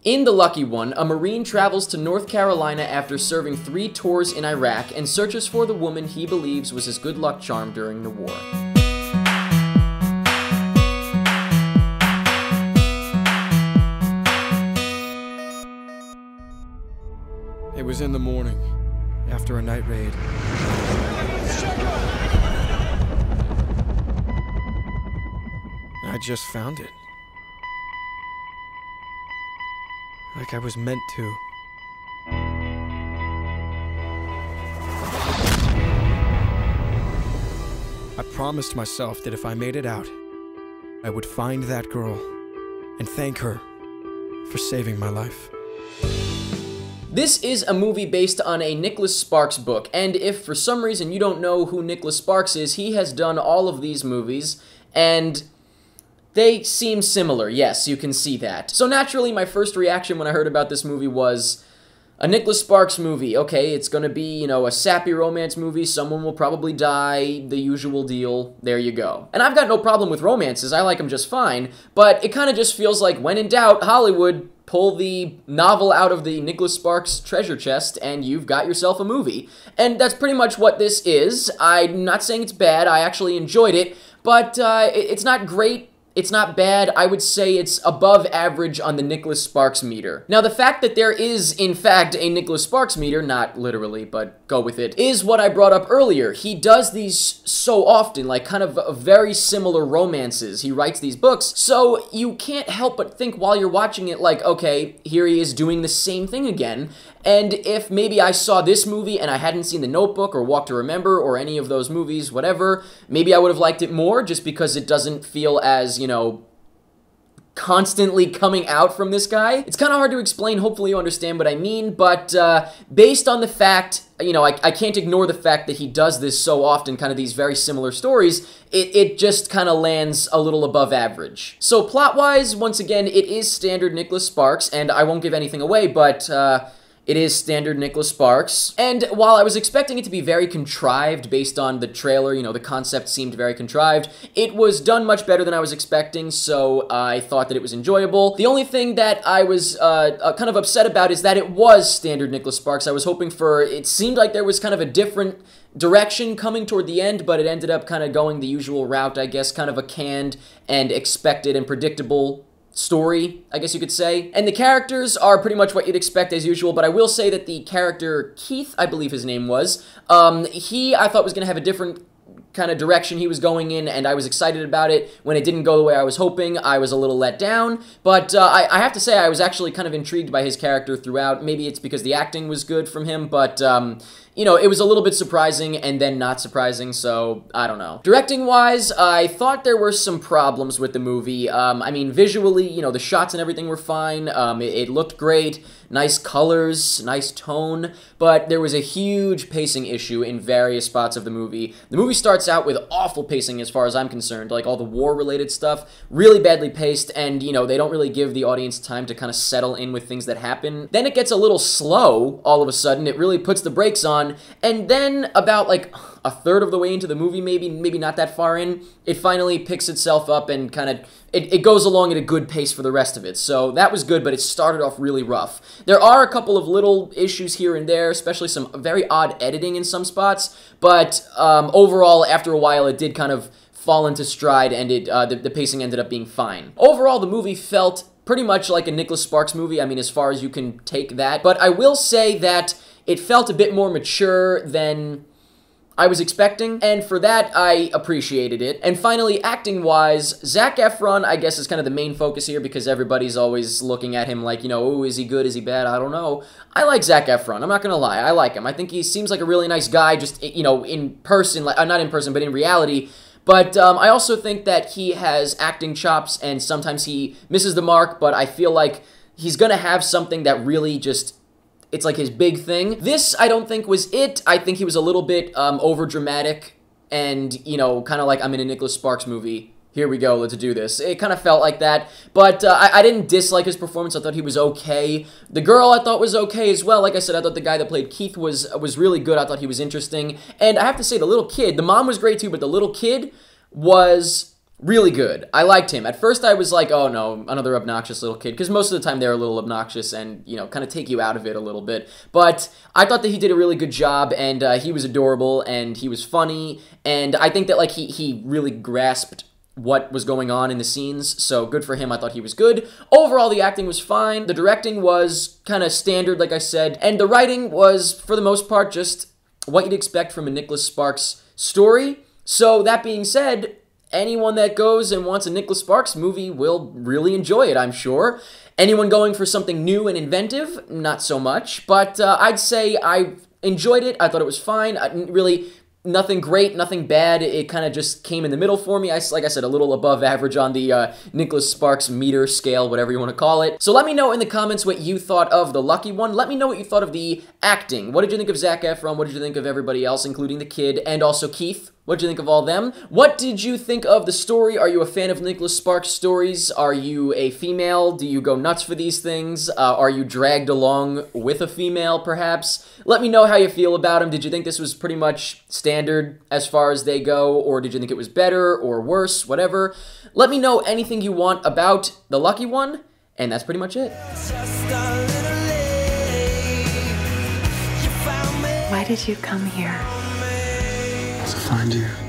In The Lucky One, a Marine travels to North Carolina after serving 3 tours in Iraq and searches for the woman he believes was his good luck charm during the war. It was in the morning, after a night raid. I just found it. Like I was meant to. I promised myself that if I made it out, I would find that girl and thank her for saving my life. This is a movie based on a Nicholas Sparks book, and if for some reason you don't know who Nicholas Sparks is, he has done all of these movies, and they seem similar. Yes, you can see that. So naturally, my first reaction when I heard about this movie was, a Nicholas Sparks movie. Okay, it's gonna be, you know, a sappy romance movie, someone will probably die, the usual deal, there you go. And I've got no problem with romances, I like them just fine, but it kind of just feels like, when in doubt, Hollywood, pull the novel out of the Nicholas Sparks treasure chest, and you've got yourself a movie. And that's pretty much what this is. I'm not saying it's bad, I actually enjoyed it, but it's not great. It's not bad. I would say it's above average on the Nicholas Sparks meter. Now, the fact that there is, in fact, a Nicholas Sparks meter, not literally, but go with it, is what I brought up earlier. He does these so often, like kind of very similar romances. He writes these books, so you can't help but think while you're watching it like, okay, here he is doing the same thing again. And if maybe I saw this movie and I hadn't seen The Notebook or Walk to Remember or any of those movies, whatever, maybe I would have liked it more just because it doesn't feel as, you know, constantly coming out from this guy. It's kind of hard to explain, hopefully you understand what I mean, but based on the fact, you know, I can't ignore the fact that he does this so often, kind of these very similar stories, it just kind of lands a little above average. So plot-wise, once again, it is standard Nicholas Sparks, and I won't give anything away, but it is standard Nicholas Sparks. And while I was expecting it to be very contrived based on the trailer, you know, the concept seemed very contrived, it was done much better than I was expecting, so I thought that it was enjoyable. The only thing that I was kind of upset about is that it was standard Nicholas Sparks. I was hoping for, it seemed like there was kind of a different direction coming toward the end, but it ended up kind of going the usual route, I guess, kind of a canned and expected and predictable story, I guess you could say. And the characters are pretty much what you'd expect as usual, but I will say that the character Keith, I believe his name was, I thought was going to have a different kind of direction he was going in, and I was excited about it. When it didn't go the way I was hoping, I was a little let down, but I have to say I was actually kind of intrigued by his character throughout. Maybe it's because the acting was good from him, but you know, it was a little bit surprising and then not surprising, so I don't know. Directing-wise, I thought there were some problems with the movie. I mean, visually, you know, the shots and everything were fine. It looked great. Nice colors, nice tone, but there was a huge pacing issue in various spots of the movie. The movie starts out with awful pacing as far as I'm concerned, like all the war-related stuff, really badly paced, and, you know, they don't really give the audience time to kind of settle in with things that happen. Then it gets a little slow all of a sudden. It really puts the brakes on, and then about like a third of the way into the movie, maybe not that far in, it finally picks itself up and kind of, it goes along at a good pace for the rest of it. So that was good, but it started off really rough. There are a couple of little issues here and there, especially some very odd editing in some spots, but overall, after a while, it did kind of fall into stride, and the pacing ended up being fine. Overall, the movie felt pretty much like a Nicholas Sparks movie, I mean, as far as you can take that, but I will say that it felt a bit more mature than I was expecting, and for that, I appreciated it. And finally, acting-wise, Zac Efron, I guess, is kind of the main focus here because everybody's always looking at him like, you know, oh, is he good, is he bad, I don't know. I like Zac Efron, I'm not gonna lie, I like him. I think he seems like a really nice guy, just, you know, in person, like, not in person, but in reality. But I also think that he has acting chops, and sometimes he misses the mark, but I feel like he's gonna have something that really just, it's like his big thing. This, I don't think, was it. I think he was a little bit over-dramatic and, you know, kind of like, I'm in a Nicholas Sparks movie. Here we go, let's do this. It kind of felt like that, but I didn't dislike his performance. I thought he was okay. The girl I thought was okay as well. Like I said, I thought the guy that played Keith was really good. I thought he was interesting. And I have to say, the little kid, the mom was great too, but the little kid was Really good. I liked him. At first I was like, oh no, another obnoxious little kid, because most of the time they're a little obnoxious and, you know, kind of take you out of it a little bit. But I thought that he did a really good job, and he was adorable, and he was funny, and I think that, like, he really grasped what was going on in the scenes, so good for him. I thought he was good. Overall, the acting was fine. The directing was kind of standard, like I said, and the writing was, for the most part, just what you'd expect from a Nicholas Sparks story. So, that being said, anyone that goes and wants a Nicholas Sparks movie will really enjoy it, I'm sure. Anyone going for something new and inventive, not so much. But I'd say I enjoyed it. I thought it was fine. Really, nothing great, nothing bad. It kind of just came in the middle for me. Like I said, a little above average on the Nicholas Sparks meter scale, whatever you want to call it. So let me know in the comments what you thought of The Lucky One. Let me know what you thought of the acting. What did you think of Zac Efron? What did you think of everybody else, including the kid, and also Keith? What did you think of all them? What did you think of the story? Are you a fan of Nicholas Sparks stories? Are you a female? Do you go nuts for these things? Are you dragged along with a female, perhaps? Let me know how you feel about him. Did you think this was pretty much standard as far as they go? Or did you think it was better or worse? Whatever. Let me know anything you want about The Lucky One. And that's pretty much it. Why did you come here? To find you.